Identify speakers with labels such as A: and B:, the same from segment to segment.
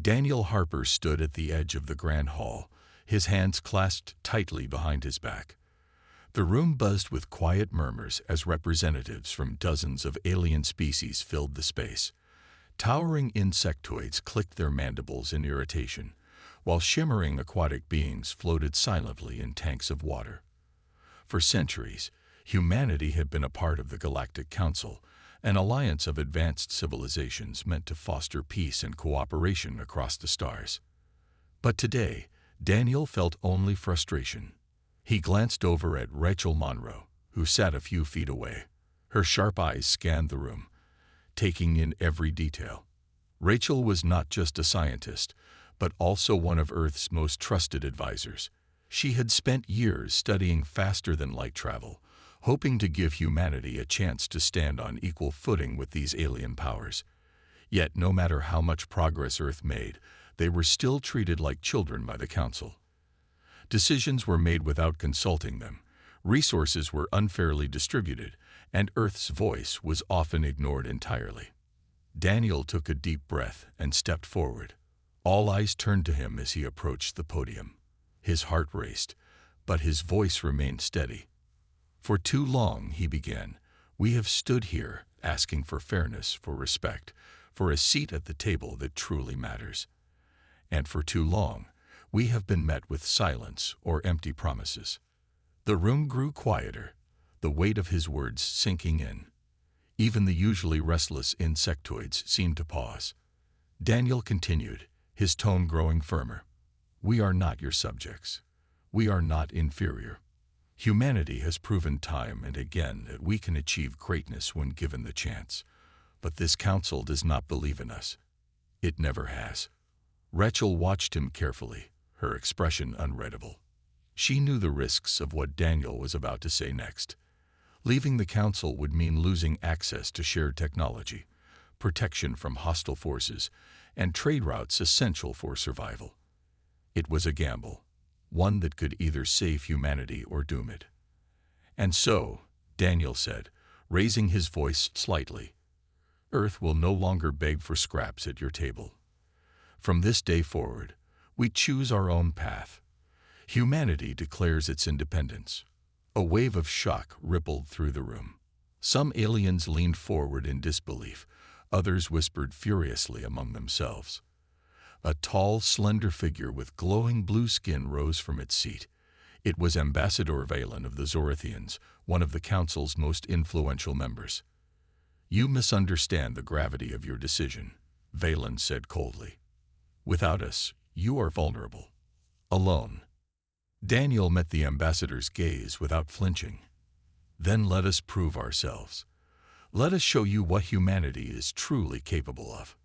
A: Daniel Harper stood at the edge of the grand hall, his hands clasped tightly behind his back. The room buzzed with quiet murmurs as representatives from dozens of alien species filled the space. Towering insectoids clicked their mandibles in irritation, while shimmering aquatic beings floated silently in tanks of water. For centuries, humanity had been a part of the Galactic Council, an alliance of advanced civilizations meant to foster peace and cooperation across the stars. But today, Daniel felt only frustration. He glanced over at Rachel Monroe, who sat a few feet away. Her sharp eyes scanned the room, taking in every detail. Rachel was not just a scientist, but also one of Earth's most trusted advisors. She had spent years studying faster-than-light travel, hoping to give humanity a chance to stand on equal footing with these alien powers. Yet, no matter how much progress Earth made, they were still treated like children by the Council. Decisions were made without consulting them, resources were unfairly distributed, and Earth's voice was often ignored entirely. Daniel took a deep breath and stepped forward. All eyes turned to him as he approached the podium. His heart raced, but his voice remained steady. "For too long," he began, "we have stood here asking for fairness, for respect, for a seat at the table that truly matters. And for too long, we have been met with silence or empty promises." The room grew quieter, the weight of his words sinking in. Even the usually restless insectoids seemed to pause. Daniel continued, his tone growing firmer. "We are not your subjects. We are not inferior. Humanity has proven time and again that we can achieve greatness when given the chance. But this council does not believe in us. It never has." Rachel watched him carefully, her expression unreadable. She knew the risks of what Daniel was about to say next. Leaving the council would mean losing access to shared technology, protection from hostile forces, and trade routes essential for survival. It was a gamble, one that could either save humanity or doom it. "And so," Daniel said, raising his voice slightly, "Earth will no longer beg for scraps at your table. From this day forward, we choose our own path. Humanity declares its independence." A wave of shock rippled through the room. Some aliens leaned forward in disbelief, others whispered furiously among themselves. A tall, slender figure with glowing blue skin rose from its seat. It was Ambassador Veilith of the Zorathians, one of the Council's most influential members. "You misunderstand the gravity of your decision," Veilith said coldly. "Without us, you are vulnerable. Alone." Daniel met the ambassador's gaze without flinching. "Then let us prove ourselves. Let us show you what humanity is truly capable of."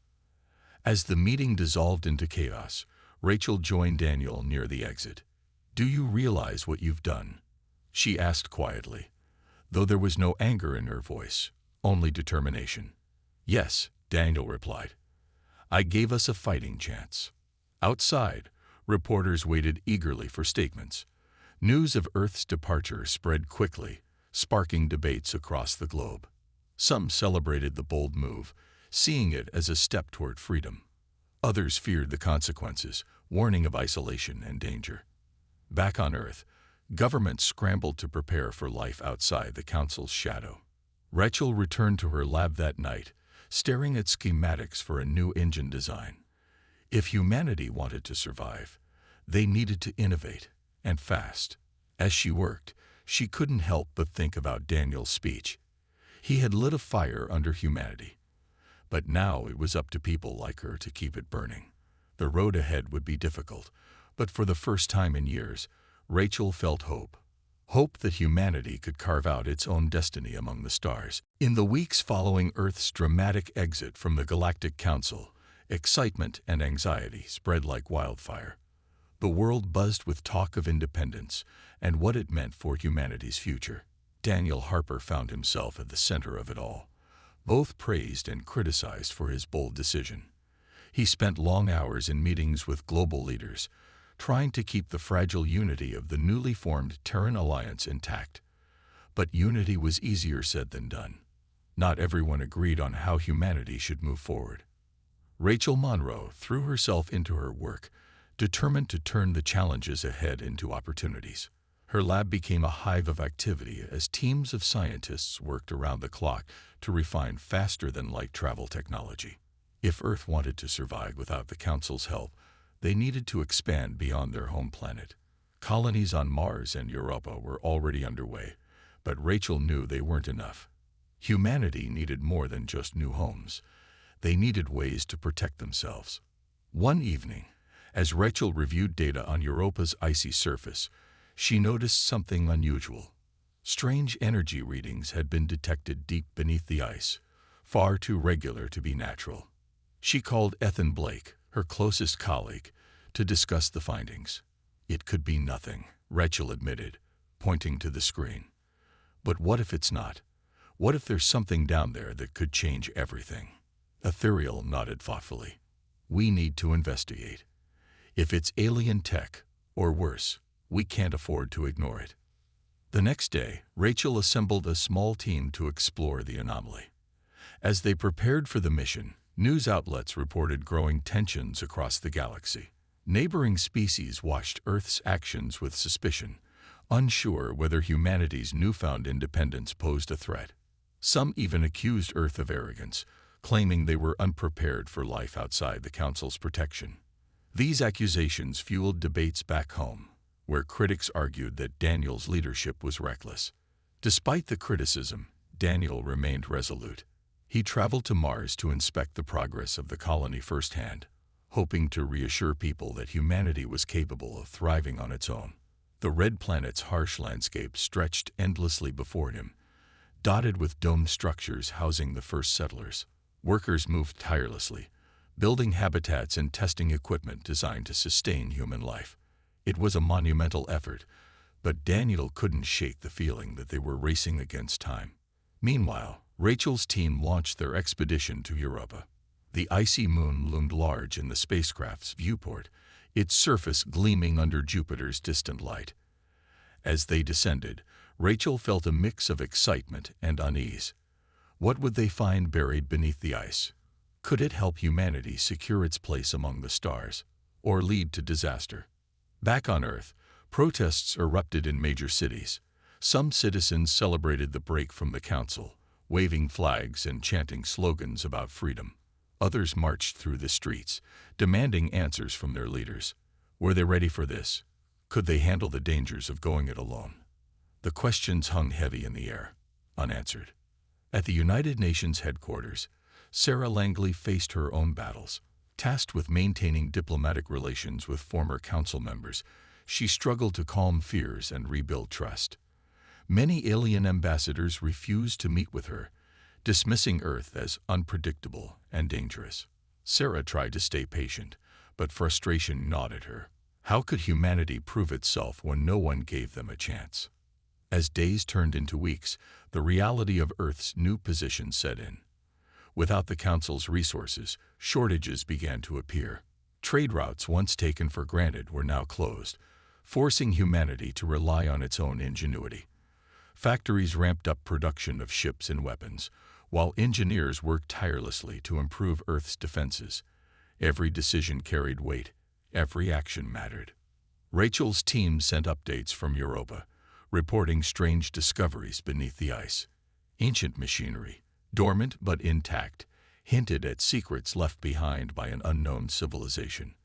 A: As the meeting dissolved into chaos, Rachel joined Daniel near the exit. "Do you realize what you've done?" she asked quietly, though there was no anger in her voice, only determination. "Yes," Daniel replied. "I gave us a fighting chance." Outside, reporters waited eagerly for statements. News of Earth's departure spread quickly, sparking debates across the globe. Some celebrated the bold move, seeing it as a step toward freedom. Others feared the consequences, warning of isolation and danger. Back on Earth, governments scrambled to prepare for life outside the Council's shadow. Rachel returned to her lab that night, staring at schematics for a new engine design. If humanity wanted to survive, they needed to innovate, and fast. As she worked, she couldn't help but think about Daniel's speech. He had lit a fire under humanity. But now it was up to people like her to keep it burning. The road ahead would be difficult, but for the first time in years, Rachel felt hope. Hope that humanity could carve out its own destiny among the stars. In the weeks following Earth's dramatic exit from the Galactic Council, excitement and anxiety spread like wildfire. The world buzzed with talk of independence and what it meant for humanity's future. Daniel Harper found himself at the center of it all, both praised and criticized for his bold decision. He spent long hours in meetings with global leaders, trying to keep the fragile unity of the newly formed Terran Alliance intact. But unity was easier said than done. Not everyone agreed on how humanity should move forward. Rachel Monroe threw herself into her work, determined to turn the challenges ahead into opportunities. Her lab became a hive of activity as teams of scientists worked around the clock to refine faster-than-light travel technology. If Earth wanted to survive without the Council's help, they needed to expand beyond their home planet. Colonies on Mars and Europa were already underway, but Rachel knew they weren't enough. Humanity needed more than just new homes. They needed ways to protect themselves. One evening, as Rachel reviewed data on Europa's icy surface, she noticed something unusual. Strange energy readings had been detected deep beneath the ice, far too regular to be natural. She called Ethan Blake, her closest colleague, to discuss the findings. "It could be nothing," Rachel admitted, pointing to the screen. "But what if it's not? What if there's something down there that could change everything?" Ethereal nodded thoughtfully. "We need to investigate. If it's alien tech, or worse, we can't afford to ignore it." The next day, Rachel assembled a small team to explore the anomaly. As they prepared for the mission, news outlets reported growing tensions across the galaxy. Neighboring species watched Earth's actions with suspicion, unsure whether humanity's newfound independence posed a threat. Some even accused Earth of arrogance, claiming they were unprepared for life outside the Council's protection. These accusations fueled debates back home, where critics argued that Daniel's leadership was reckless. Despite the criticism, Daniel remained resolute. He traveled to Mars to inspect the progress of the colony firsthand, hoping to reassure people that humanity was capable of thriving on its own. The red planet's harsh landscape stretched endlessly before him, dotted with domed structures housing the first settlers. Workers moved tirelessly, building habitats and testing equipment designed to sustain human life. It was a monumental effort, but Daniel couldn't shake the feeling that they were racing against time. Meanwhile, Rachel's team launched their expedition to Europa. The icy moon loomed large in the spacecraft's viewport, its surface gleaming under Jupiter's distant light. As they descended, Rachel felt a mix of excitement and unease. What would they find buried beneath the ice? Could it help humanity secure its place among the stars, or lead to disaster? Back on Earth, protests erupted in major cities. Some citizens celebrated the break from the Council, waving flags and chanting slogans about freedom. Others marched through the streets, demanding answers from their leaders. Were they ready for this? Could they handle the dangers of going it alone? The questions hung heavy in the air, unanswered. At the United Nations headquarters, Sarah Langley faced her own battles. Tasked with maintaining diplomatic relations with former council members, she struggled to calm fears and rebuild trust. Many alien ambassadors refused to meet with her, dismissing Earth as unpredictable and dangerous. Sarah tried to stay patient, but frustration gnawed at her. How could humanity prove itself when no one gave them a chance? As days turned into weeks, the reality of Earth's new position set in. Without the Council's resources, shortages began to appear. Trade routes once taken for granted were now closed, forcing humanity to rely on its own ingenuity. Factories ramped up production of ships and weapons, while engineers worked tirelessly to improve Earth's defenses. Every decision carried weight, every action mattered. Rachel's team sent updates from Europa, reporting strange discoveries beneath the ice. Ancient machinery, dormant but intact, hinted at secrets left behind by an unknown civilization.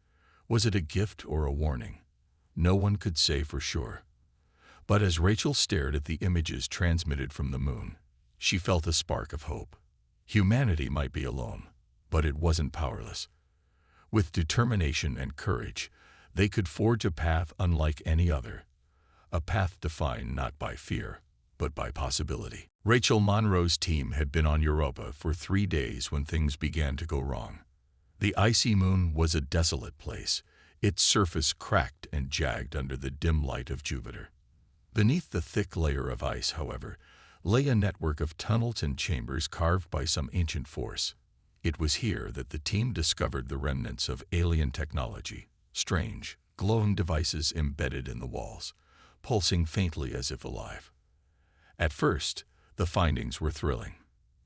A: Was it a gift or a warning? No one could say for sure. But as Rachel stared at the images transmitted from the moon, she felt a spark of hope. Humanity might be alone, but it wasn't powerless. With determination and courage, they could forge a path unlike any other. A path defined not by fear, but by possibility. Rachel Monroe's team had been on Europa for 3 days when things began to go wrong. The icy moon was a desolate place, its surface cracked and jagged under the dim light of Jupiter. Beneath the thick layer of ice, however, lay a network of tunnels and chambers carved by some ancient force. It was here that the team discovered the remnants of alien technology, strange, glowing devices embedded in the walls, pulsing faintly as if alive. At first, the findings were thrilling.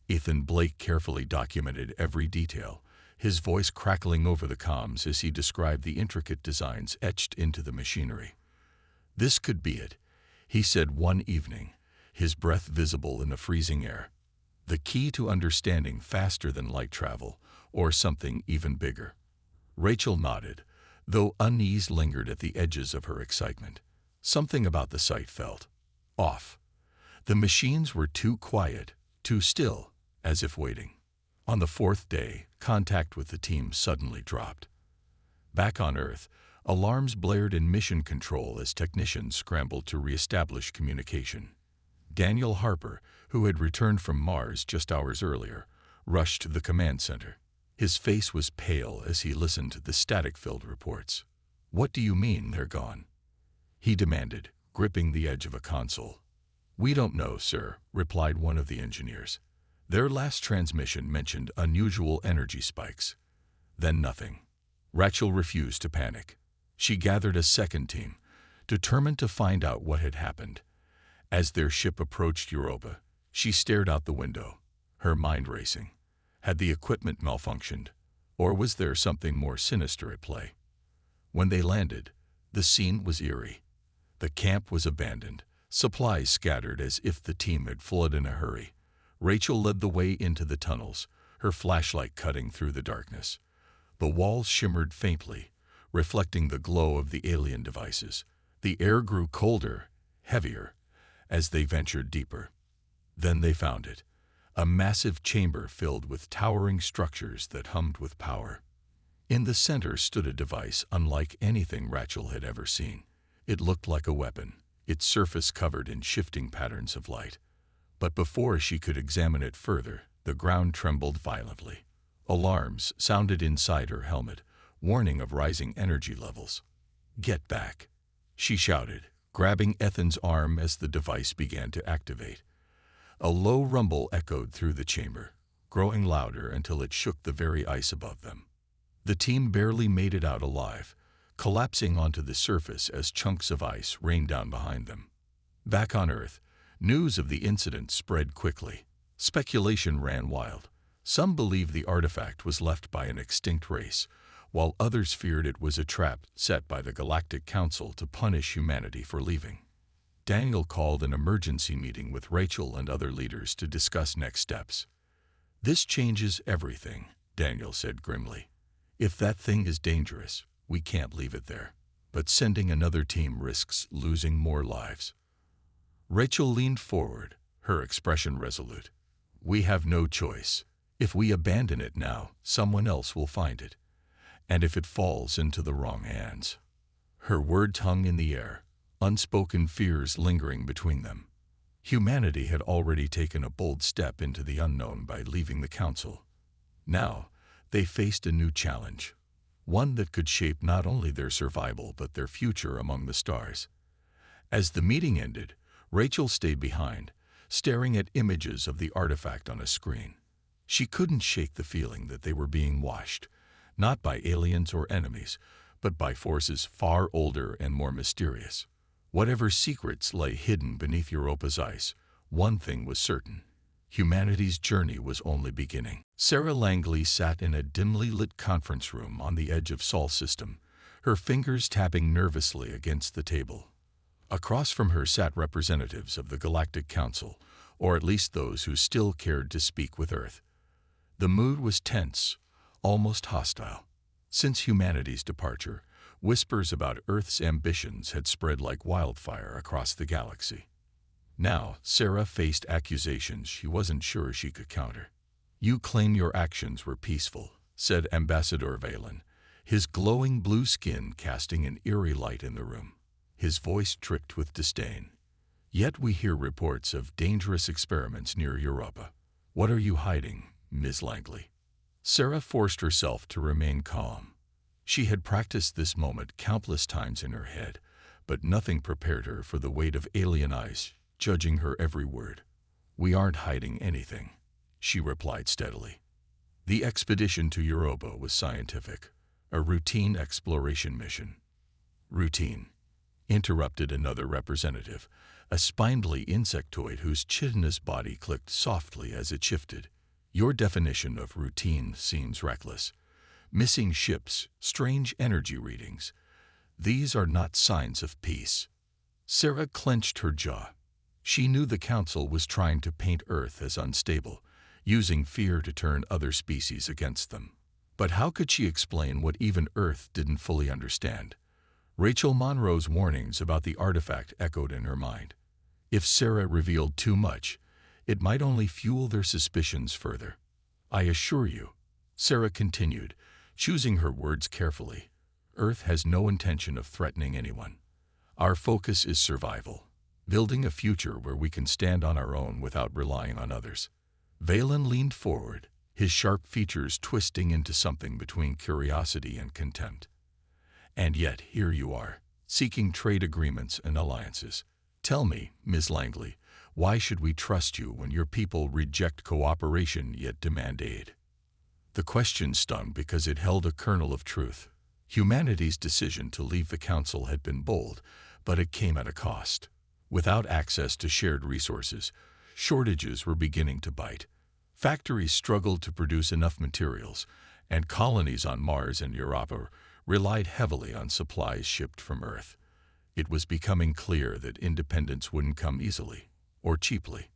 A: Ethan Blake carefully documented every detail, his voice crackling over the comms as he described the intricate designs etched into the machinery. "This could be it," he said one evening, his breath visible in the freezing air. "The key to understanding faster than light travel, or something even bigger." Rachel nodded, though unease lingered at the edges of her excitement. Something about the sight felt off. The machines were too quiet, too still, as if waiting. On the fourth day, contact with the team suddenly dropped. Back on Earth, alarms blared in mission control as technicians scrambled to reestablish communication. Daniel Harper, who had returned from Mars just hours earlier, rushed to the command center. His face was pale as he listened to the static-filled reports. "What do you mean they're gone?" he demanded, gripping the edge of a console. "We don't know, sir," replied one of the engineers. "Their last transmission mentioned unusual energy spikes. Then nothing." Rachel refused to panic. She gathered a second team, determined to find out what had happened. As their ship approached Europa, she stared out the window, her mind racing. Had the equipment malfunctioned, or was there something more sinister at play? When they landed, the scene was eerie. The camp was abandoned, supplies scattered as if the team had fled in a hurry. Rachel led the way into the tunnels, her flashlight cutting through the darkness. The walls shimmered faintly, reflecting the glow of the alien devices. The air grew colder, heavier, as they ventured deeper. Then they found it, a massive chamber filled with towering structures that hummed with power. In the center stood a device unlike anything Rachel had ever seen. It looked like a weapon, its surface covered in shifting patterns of light. But before she could examine it further, the ground trembled violently. Alarms sounded inside her helmet, warning of rising energy levels. "Get back," she shouted, grabbing Ethan's arm as the device began to activate. A low rumble echoed through the chamber, growing louder until it shook the very ice above them. The team barely made it out alive, collapsing onto the surface as chunks of ice rained down behind them. Back on Earth, news of the incident spread quickly. Speculation ran wild. Some believed the artifact was left by an extinct race, while others feared it was a trap set by the Galactic Council to punish humanity for leaving. Daniel called an emergency meeting with Rachel and other leaders to discuss next steps. "This changes everything," Daniel said grimly. "If that thing is dangerous, we can't leave it there. But sending another team risks losing more lives." Rachel leaned forward, her expression resolute. "We have no choice. If we abandon it now, someone else will find it. And if it falls into the wrong hands." Her words hung in the air, unspoken fears lingering between them. Humanity had already taken a bold step into the unknown by leaving the Council. Now, they faced a new challenge, one that could shape not only their survival but their future among the stars. As the meeting ended, Rachel stayed behind, staring at images of the artifact on a screen. She couldn't shake the feeling that they were being watched, not by aliens or enemies, but by forces far older and more mysterious. Whatever secrets lay hidden beneath Europa's ice, one thing was certain: humanity's journey was only beginning. Sarah Langley sat in a dimly lit conference room on the edge of Sol System, her fingers tapping nervously against the table. Across from her sat representatives of the Galactic Council, or at least those who still cared to speak with Earth. The mood was tense, almost hostile. Since humanity's departure, whispers about Earth's ambitions had spread like wildfire across the galaxy. Now, Sarah faced accusations she wasn't sure she could counter. "You claim your actions were peaceful," said Ambassador Veilith, his glowing blue skin casting an eerie light in the room, his voice tricked with disdain. "Yet we hear reports of dangerous experiments near Europa. What are you hiding, Ms. Langley?" Sarah forced herself to remain calm. She had practiced this moment countless times in her head, but nothing prepared her for the weight of alien eyes judging her every word. "We aren't hiding anything," she replied steadily. "The expedition to Europa was scientific, a routine exploration mission." "Routine," interrupted another representative, a spindly insectoid whose chitinous body clicked softly as it shifted. "Your definition of routine seems reckless. Missing ships, strange energy readings. These are not signs of peace. Sarah clenched her jaw. She knew the Council was trying to paint Earth as unstable, using fear to turn other species against them. But how could she explain what even Earth didn't fully understand? Rachel Monroe's warnings about the artifact echoed in her mind. If Sarah revealed too much, it might only fuel their suspicions further. I assure you, Sarah continued, choosing her words carefully, Earth has no intention of threatening anyone. Our focus is survival, building a future where we can stand on our own without relying on others. Valen leaned forward, his sharp features twisting into something between curiosity and contempt. And yet, here you are, seeking trade agreements and alliances. Tell me, Ms. Langley, why should we trust you when your people reject cooperation yet demand aid? The question stung because it held a kernel of truth. Humanity's decision to leave the Council had been bold, but it came at a cost. Without access to shared resources, shortages were beginning to bite. Factories struggled to produce enough materials, and colonies on Mars and Europa relied heavily on supplies shipped from Earth. It was becoming clear that independence wouldn't come easily or cheaply.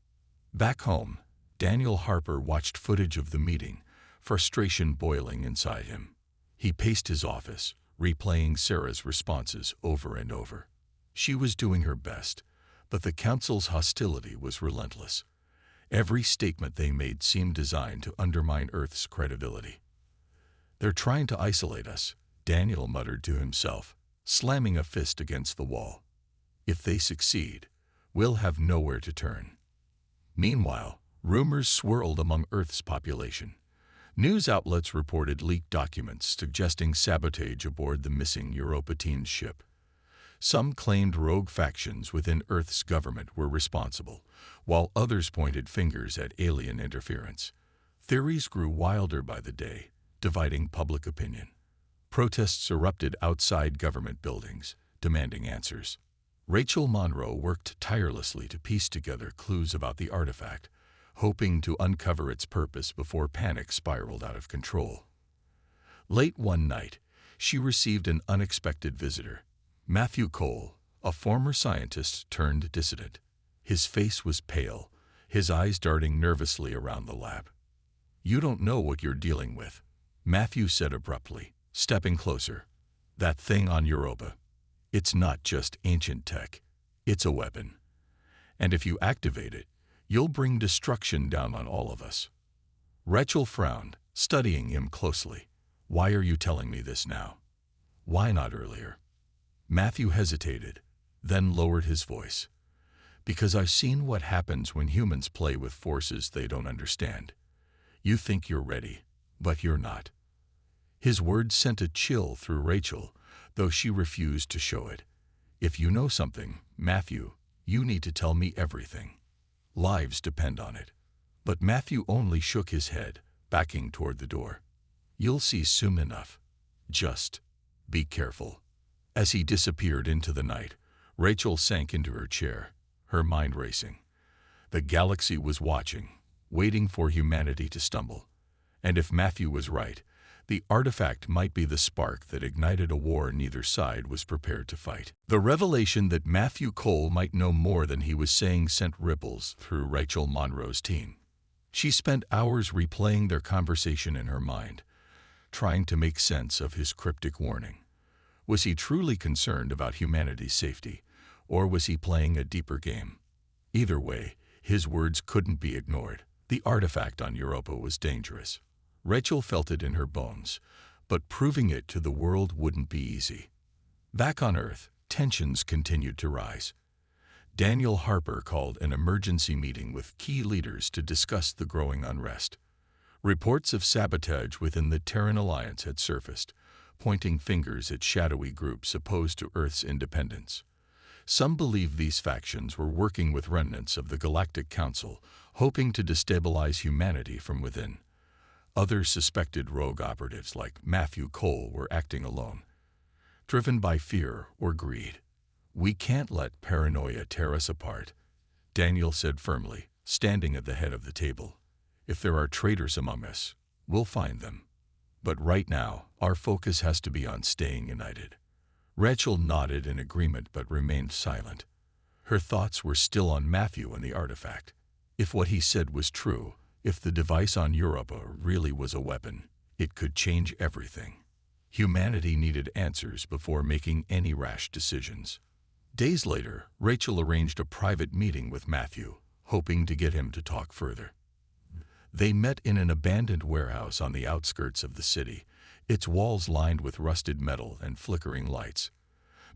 A: Back home, Daniel Harper watched footage of the meeting, frustration boiling inside him. He paced his office, replaying Sarah's responses over and over. She was doing her best, but the Council's hostility was relentless. Every statement they made seemed designed to undermine Earth's credibility. They're trying to isolate us, Daniel muttered to himself, slamming a fist against the wall. If they succeed, we'll have nowhere to turn. Meanwhile, rumors swirled among Earth's population. News outlets reported leaked documents suggesting sabotage aboard the missing Europa teen's ship. Some claimed rogue factions within Earth's government were responsible, while others pointed fingers at alien interference. Theories grew wilder by the day, dividing public opinion. Protests erupted outside government buildings, demanding answers. Rachel Monroe worked tirelessly to piece together clues about the artifact, hoping to uncover its purpose before panic spiraled out of control. Late one night, she received an unexpected visitor. Matthew Cole, a former scientist turned dissident. His face was pale, his eyes darting nervously around the lab. "You don't know what you're dealing with," Matthew said abruptly, stepping closer. "That thing on Europa. It's not just ancient tech. It's a weapon. And if you activate it, you'll bring destruction down on all of us." Rachel frowned, studying him closely. "Why are you telling me this now? Why not earlier?" Matthew hesitated, then lowered his voice. "Because I've seen what happens when humans play with forces they don't understand. You think you're ready, but you're not." His words sent a chill through Rachel, though she refused to show it. "If you know something, Matthew, you need to tell me everything. Lives depend on it." But Matthew only shook his head, backing toward the door. "You'll see soon enough. Just be careful." As he disappeared into the night, Rachel sank into her chair, her mind racing. The galaxy was watching, waiting for humanity to stumble. And if Matthew was right, the artifact might be the spark that ignited a war neither side was prepared to fight. The revelation that Matthew Cole might know more than he was saying sent ripples through Rachel Monroe's team. She spent hours replaying their conversation in her mind, trying to make sense of his cryptic warning. Was he truly concerned about humanity's safety, or was he playing a deeper game? Either way, his words couldn't be ignored. The artifact on Europa was dangerous. Rachel felt it in her bones, but proving it to the world wouldn't be easy. Back on Earth, tensions continued to rise. Daniel Harper called an emergency meeting with key leaders to discuss the growing unrest. Reports of sabotage within the Terran Alliance had surfaced, pointing fingers at shadowy groups opposed to Earth's independence. Some believed these factions were working with remnants of the Galactic Council, hoping to destabilize humanity from within. Others suspected rogue operatives like Matthew Cole were acting alone, driven by fear or greed. "We can't let paranoia tear us apart," Daniel said firmly, standing at the head of the table. "If there are traitors among us, we'll find them. But right now, our focus has to be on staying united. Rachel nodded in agreement but remained silent. Her thoughts were still on Matthew and the artifact. If what he said was true, if the device on Europa really was a weapon, it could change everything. Humanity needed answers before making any rash decisions. Days later, Rachel arranged a private meeting with Matthew, hoping to get him to talk further. They met in an abandoned warehouse on the outskirts of the city, its walls lined with rusted metal and flickering lights.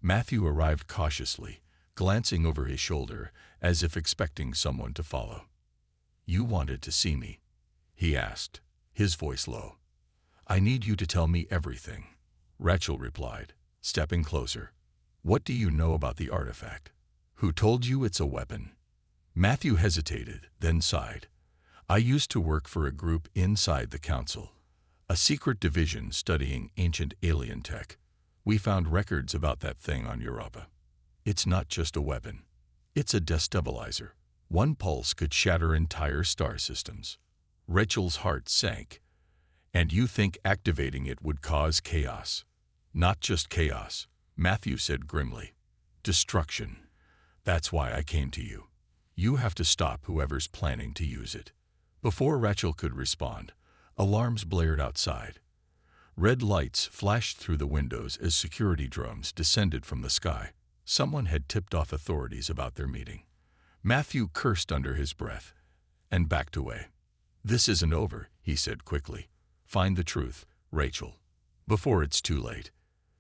A: Matthew arrived cautiously, glancing over his shoulder as if expecting someone to follow. "You wanted to see me?" he asked, his voice low. "I need you to tell me everything," Rachel replied, stepping closer. "What do you know about the artifact? Who told you it's a weapon?" Matthew hesitated, then sighed. "I used to work for a group inside the council, a secret division studying ancient alien tech. We found records about that thing on Europa. It's not just a weapon. It's a destabilizer. One pulse could shatter entire star systems." Rachel's heart sank. "And you think activating it would cause chaos?" "Not just chaos," Matthew said grimly. "Destruction. That's why I came to you. You have to stop whoever's planning to use it." Before Rachel could respond, alarms blared outside. Red lights flashed through the windows as security drones descended from the sky. Someone had tipped off authorities about their meeting. Matthew cursed under his breath and backed away. "This isn't over," he said quickly. "Find the truth, Rachel, before it's too late."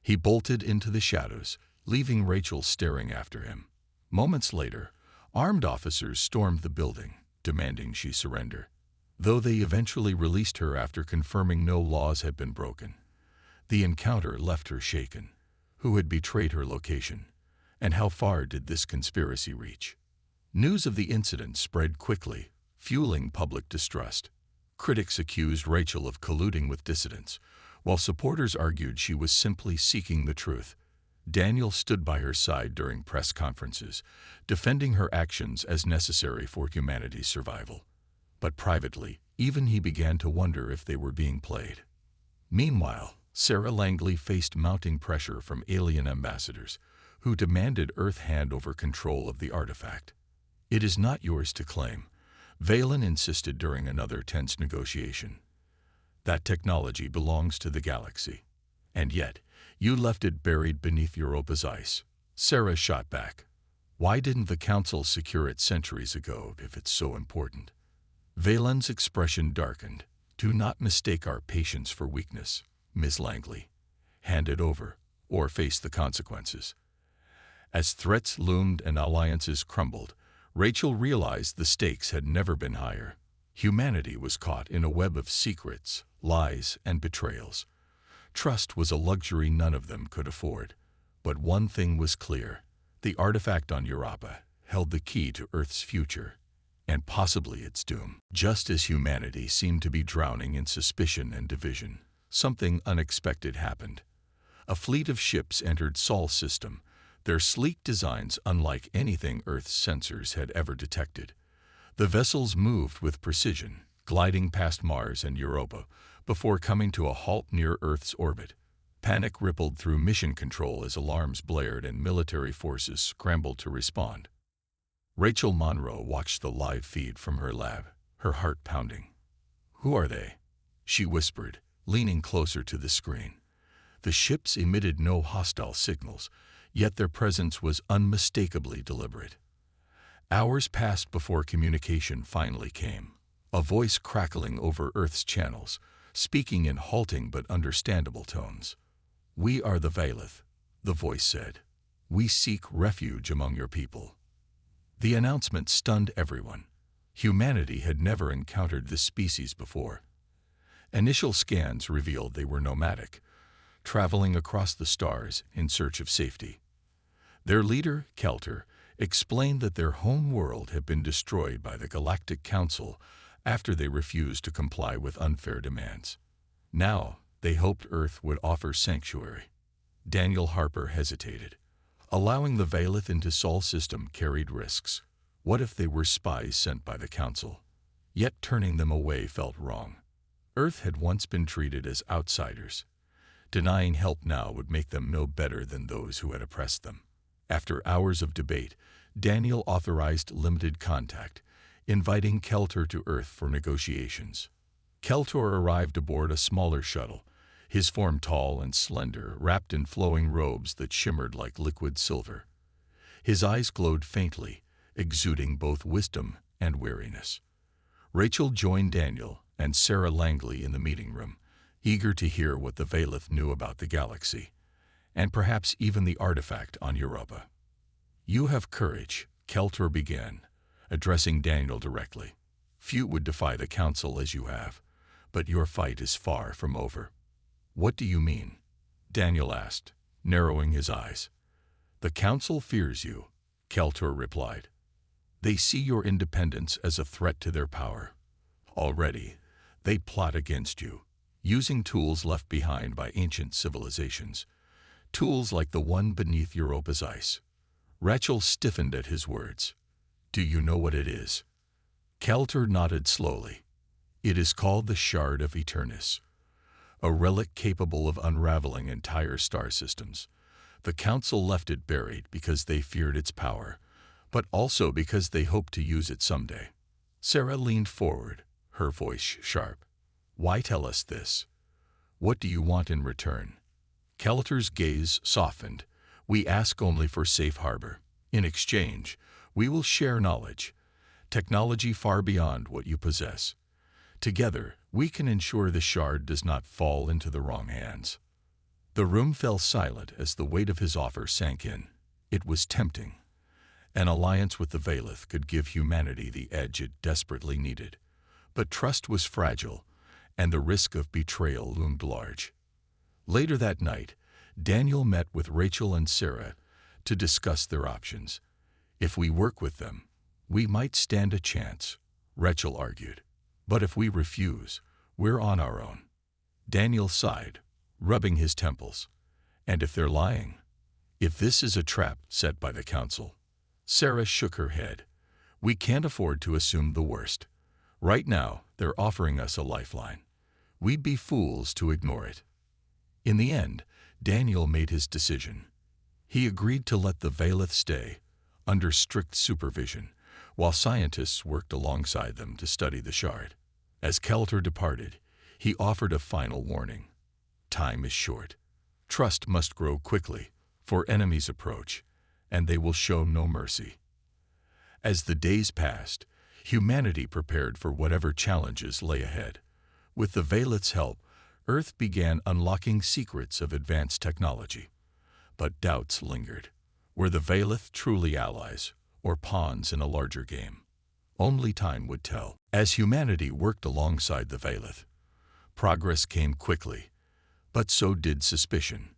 A: He bolted into the shadows, leaving Rachel staring after him. Moments later, armed officers stormed the building, demanding she surrender, though they eventually released her after confirming no laws had been broken. The encounter left her shaken. Who had betrayed her location? And how far did this conspiracy reach? News of the incident spread quickly, fueling public distrust. Critics accused Rachel of colluding with dissidents, while supporters argued she was simply seeking the truth. Daniel stood by her side during press conferences, defending her actions as necessary for humanity's survival. But privately, even he began to wonder if they were being played. Meanwhile, Sarah Langley faced mounting pressure from alien ambassadors, who demanded Earth hand over control of the artifact. "It is not yours to claim," Veilith insisted during another tense negotiation. "That technology belongs to the galaxy. And yet, you left it buried beneath Europa's ice." Sarah shot back. "Why didn't the Council secure it centuries ago if it's so important?" Veilith's expression darkened. "Do not mistake our patience for weakness, Ms. Langley. Hand it over, or face the consequences." As threats loomed and alliances crumbled, Rachel realized the stakes had never been higher. Humanity was caught in a web of secrets, lies, and betrayals. Trust was a luxury none of them could afford. But one thing was clear: the artifact on Europa held the key to Earth's future, and possibly its doom. Just as humanity seemed to be drowning in suspicion and division, something unexpected happened. A fleet of ships entered Sol's system, their sleek designs unlike anything Earth's sensors had ever detected. The vessels moved with precision, gliding past Mars and Europa, before coming to a halt near Earth's orbit. Panic rippled through mission control as alarms blared and military forces scrambled to respond. Rachel Monroe watched the live feed from her lab, her heart pounding. "Who are they?" she whispered, leaning closer to the screen. The ships emitted no hostile signals, yet their presence was unmistakably deliberate. Hours passed before communication finally came, a voice crackling over Earth's channels, speaking in halting but understandable tones. "We are the Veilith," the voice said. "We seek refuge among your people." The announcement stunned everyone. Humanity had never encountered this species before. Initial scans revealed they were nomadic, traveling across the stars in search of safety. Their leader, Kelter, explained that their home world had been destroyed by the Galactic Council after they refused to comply with unfair demands. Now, they hoped Earth would offer sanctuary. Daniel Harper hesitated. Allowing the Veilith into Sol's system carried risks. What if they were spies sent by the Council? Yet turning them away felt wrong. Earth had once been treated as outsiders. Denying help now would make them no better than those who had oppressed them. After hours of debate, Daniel authorized limited contact, inviting Keltor to Earth for negotiations. Keltor arrived aboard a smaller shuttle, his form tall and slender, wrapped in flowing robes that shimmered like liquid silver. His eyes glowed faintly, exuding both wisdom and weariness. Rachel joined Daniel and Sarah Langley in the meeting room, eager to hear what the Veilith knew about the galaxy, and perhaps even the artifact on Europa. "You have courage," Keltor began, addressing Daniel directly. "Few would defy the Council as you have, but your fight is far from over." "What do you mean?" Daniel asked, narrowing his eyes. "The Council fears you," Keltor replied. "They see your independence as a threat to their power. Already, they plot against you, using tools left behind by ancient civilizations, tools like the one beneath Europa's ice." Rachel stiffened at his words. "Do you know what it is?" Keltor nodded slowly. "It is called the Shard of Eternus, a relic capable of unraveling entire star systems. The Council left it buried because they feared its power, but also because they hoped to use it someday." Sarah leaned forward, her voice sharp. "Why tell us this? What do you want in return?" Keltor's gaze softened. "We ask only for safe harbor. In exchange, we will share knowledge, technology far beyond what you possess. Together, we can ensure the shard does not fall into the wrong hands." The room fell silent as the weight of his offer sank in. It was tempting. An alliance with the Veilith could give humanity the edge it desperately needed. But trust was fragile, and the risk of betrayal loomed large. Later that night, Daniel met with Rachel and Sarah to discuss their options. "If we work with them, we might stand a chance," Rachel argued. "But if we refuse, we're on our own." Daniel sighed, rubbing his temples. "And if they're lying? If this is a trap set by the Council?" Sarah shook her head. "We can't afford to assume the worst. Right now, they're offering us a lifeline. We'd be fools to ignore it." In the end, Daniel made his decision. He agreed to let the Veilith stay, under strict supervision, while scientists worked alongside them to study the shard. As Keltor departed, he offered a final warning. "Time is short. Trust must grow quickly, for enemies approach, and they will show no mercy." As the days passed, humanity prepared for whatever challenges lay ahead. With the Veilith's help, Earth began unlocking secrets of advanced technology. But doubts lingered. Were the Veilith truly allies, or pawns in a larger game? Only time would tell. As humanity worked alongside the Veilith, progress came quickly, but so did suspicion.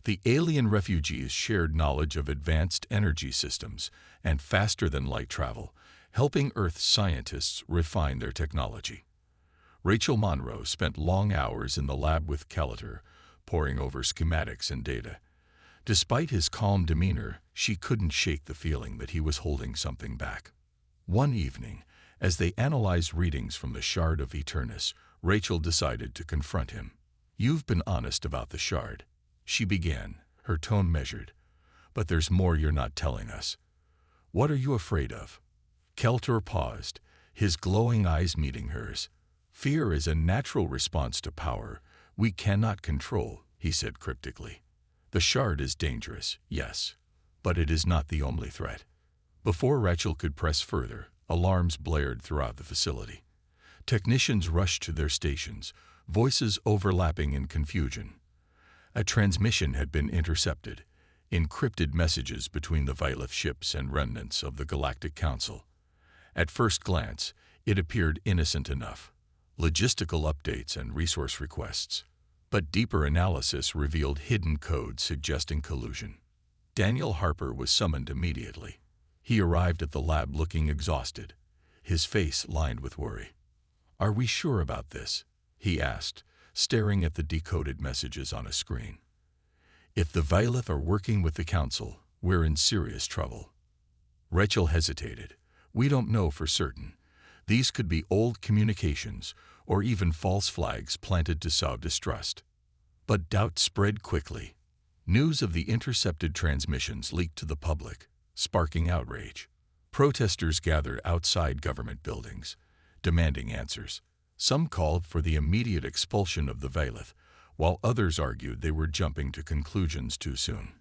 A: The alien refugees shared knowledge of advanced energy systems and faster-than-light travel, helping Earth's scientists refine their technology. Rachel Monroe spent long hours in the lab with Keltor, poring over schematics and data. Despite his calm demeanor, she couldn't shake the feeling that he was holding something back. One evening, as they analyzed readings from the Shard of Eternus, Rachel decided to confront him. "You've been honest about the shard," she began, her tone measured. "But there's more you're not telling us. What are you afraid of?" Keltor paused, his glowing eyes meeting hers. "Fear is a natural response to power we cannot control," he said cryptically. "The shard is dangerous, yes, but it is not the only threat." Before Rachel could press further, alarms blared throughout the facility. Technicians rushed to their stations, voices overlapping in confusion. A transmission had been intercepted, encrypted messages between the Veilith ships and remnants of the Galactic Council. At first glance, it appeared innocent enough. Logistical updates and resource requests. But deeper analysis revealed hidden code suggesting collusion. Daniel Harper was summoned immediately. He arrived at the lab looking exhausted, his face lined with worry. "Are we sure about this?" he asked, staring at the decoded messages on a screen. "If the Veilith are working with the Council, we're in serious trouble." Rachel hesitated. "We don't know for certain. These could be old communications or even false flags planted to sow distrust. But doubt spread quickly. News of the intercepted transmissions leaked to the public, sparking outrage. Protesters gathered outside government buildings, demanding answers. Some called for the immediate expulsion of the Veilith, while others argued they were jumping to conclusions too soon.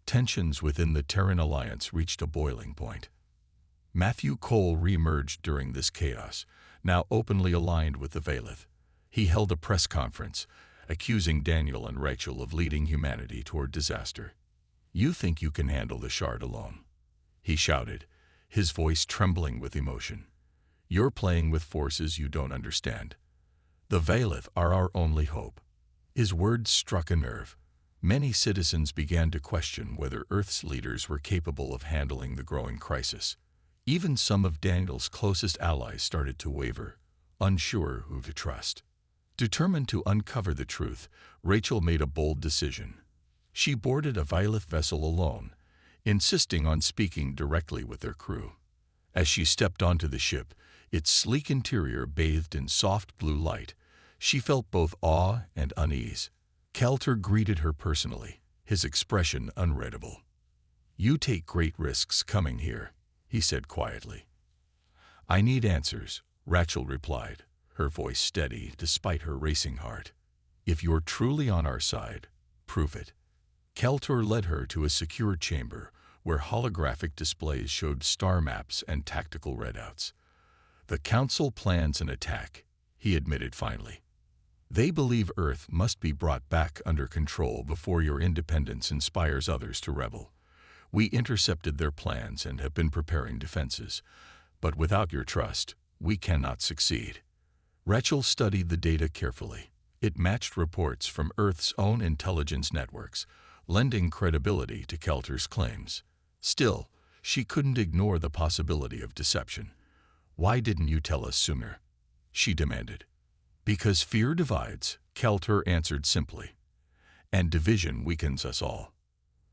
A: Tensions within the Terran Alliance reached a boiling point. Matthew Cole re-emerged during this chaos, now openly aligned with the Veilith. He held a press conference, accusing Daniel and Rachel of leading humanity toward disaster. "You think you can handle the Shard alone?" he shouted, his voice trembling with emotion. "You're playing with forces you don't understand. The Veilith are our only hope." His words struck a nerve. Many citizens began to question whether Earth's leaders were capable of handling the growing crisis. Even some of Daniel's closest allies started to waver, unsure who to trust. Determined to uncover the truth, Rachel made a bold decision. She boarded a Veilith vessel alone, insisting on speaking directly with their crew. As she stepped onto the ship, its sleek interior bathed in soft blue light, she felt both awe and unease. Kelter greeted her personally, his expression unreadable. "You take great risks coming here," he said quietly. "I need answers," Rachel replied, her voice steady despite her racing heart. "If you're truly on our side, prove it." Kelter led her to a secure chamber where holographic displays showed star maps and tactical readouts. "The Council plans an attack," he admitted finally. "They believe Earth must be brought back under control before your independence inspires others to rebel. We intercepted their plans and have been preparing defenses, but without your trust, we cannot succeed." Rachel studied the data carefully. It matched reports from Earth's own intelligence networks, lending credibility to Kelter's claims. Still, she couldn't ignore the possibility of deception. "Why didn't you tell us sooner?" she demanded. "Because fear divides," Kelter answered simply, "and division weakens us all."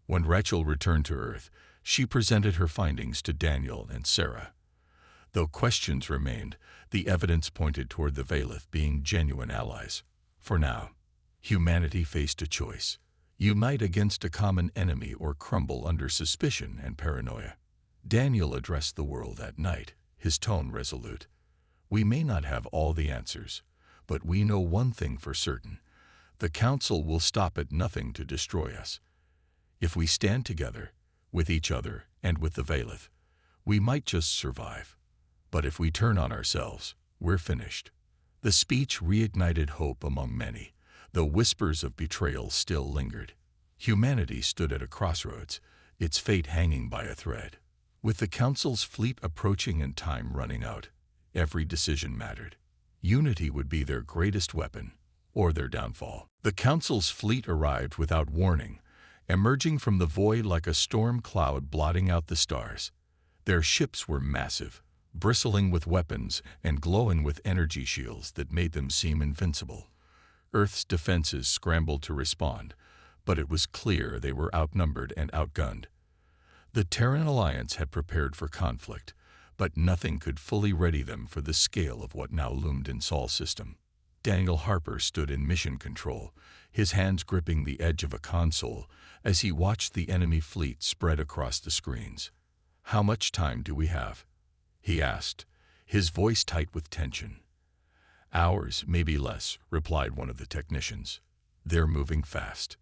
A: When Rachel returned to Earth, she presented her findings to Daniel and Sarah. Though questions remained, the evidence pointed toward the Veilith being genuine allies. For now, humanity faced a choice: unite against a common enemy or crumble under suspicion and paranoia. Daniel addressed the world at night, his tone resolute. "We may not have all the answers, but we know one thing for certain: the Council will stop at nothing to destroy us. If we stand together, with each other and with the Veilith, we might just survive. But if we turn on ourselves, we're finished." The speech reignited hope among many, though whispers of betrayal still lingered. Humanity stood at a crossroads, its fate hanging by a thread. With the Council's fleet approaching and time running out, every decision mattered. Unity would be their greatest weapon, or their downfall. The Council's fleet arrived without warning, emerging from the void like a storm cloud blotting out the stars. Their ships were massive, bristling with weapons and glowing with energy shields that made them seem invincible. Earth's defenses scrambled to respond, but it was clear they were outnumbered and outgunned. The Terran Alliance had prepared for conflict, but nothing could fully ready them for the scale of what now loomed in Sol's system. Daniel Harper stood in mission control, his hands gripping the edge of a console as he watched the enemy fleet spread across the screens. "How much time do we have?" he asked, his voice tight with tension. "Hours, maybe less," replied one of the technicians. "They're moving fast."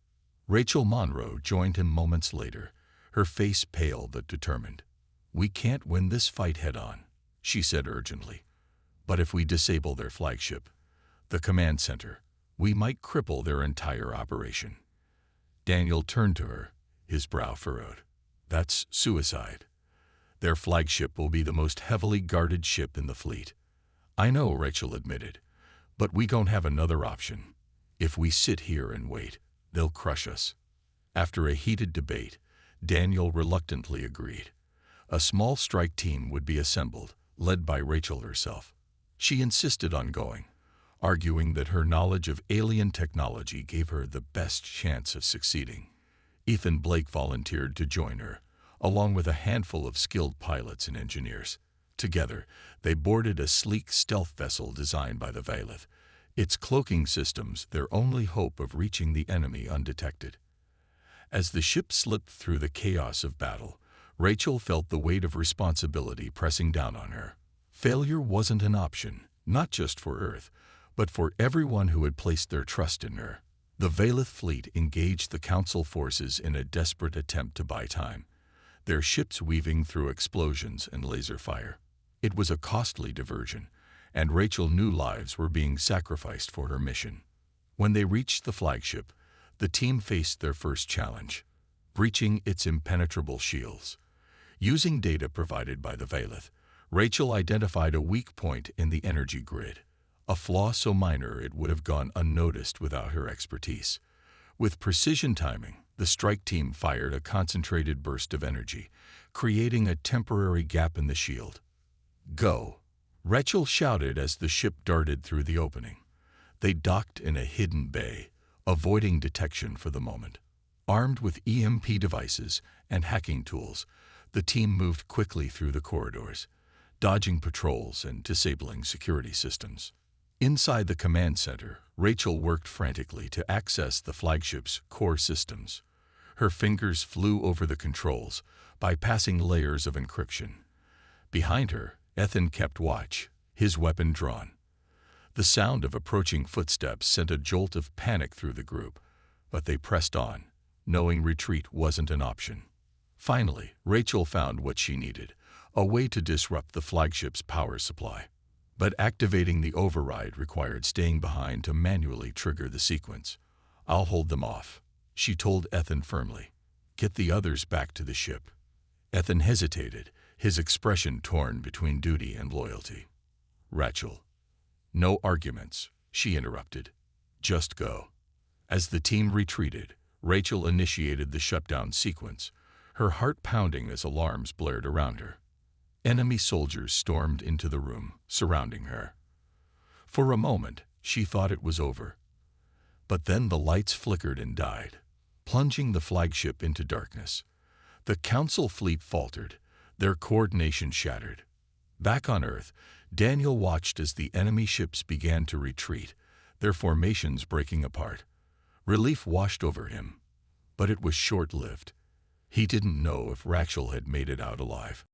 A: Rachel Monroe joined him moments later, her face pale but determined. "We can't win this fight head-on," she said urgently. "But if we disable their flagship, the command center, we might cripple their entire operation." Daniel turned to her, his brow furrowed. "That's suicide. Their flagship will be the most heavily guarded ship in the fleet." "I know," Rachel admitted, "but we don't have another option. If we sit here and wait, they'll crush us." After a heated debate, Daniel reluctantly agreed. A small strike team would be assembled, led by Rachel herself. She insisted on going, arguing that her knowledge of alien technology gave her the best chance of succeeding. Ethan Blake volunteered to join her, along with a handful of skilled pilots and engineers. Together, they boarded a sleek stealth vessel designed by the Veilith, its cloaking systems their only hope of reaching the enemy undetected. As the ship slipped through the chaos of battle, Rachel felt the weight of responsibility pressing down on her. Failure wasn't an option, not just for Earth, but for everyone who had placed their trust in her. The Veilith fleet engaged the Council forces in a desperate attempt to buy time, their ships weaving through explosions and laser fire. It was a costly diversion, and Rachel knew lives were being sacrificed for her mission. When they reached the flagship, the team faced their first challenge, breaching its impenetrable shields. Using data provided by the Veilith, Rachel identified a weak point in the energy grid, a flaw so minor it would have gone unnoticed without her expertise. With precision timing, the strike team fired a concentrated burst of energy, creating a temporary gap in the shield. "Go!" Rachel shouted as the ship darted through the opening. They docked in a hidden bay, avoiding detection for the moment. Armed with EMP devices and hacking tools, the team moved quickly through the corridors, dodging patrols and disabling security systems. Inside the command center, Rachel worked frantically to access the flagship's core systems. Her fingers flew over the controls, bypassing layers of encryption. Behind her, Ethan kept watch, his weapon drawn. The sound of approaching footsteps sent a jolt of panic through the group, but they pressed on, knowing retreat wasn't an option. Finally, Rachel found what she needed, a way to disrupt the flagship's power supply. But activating the override required staying behind to manually trigger the sequence. "I'll hold them off," she told Ethan firmly. "Get the others back to the ship." Ethan hesitated, his expression torn between duty and loyalty. "Rachel." "No arguments," she interrupted. "Just go." As the team retreated, Rachel initiated the shutdown sequence, her heart pounding as alarms blared around her. Enemy soldiers stormed into the room, surrounding her. For a moment, she thought it was over. But then the lights flickered and died, plunging the flagship into darkness. The Council fleet faltered, their coordination shattered. Back on Earth, Daniel watched as the enemy ships began to retreat, their formations breaking apart. Relief washed over him, but it was short-lived. He didn't know if Rachel had made it out alive.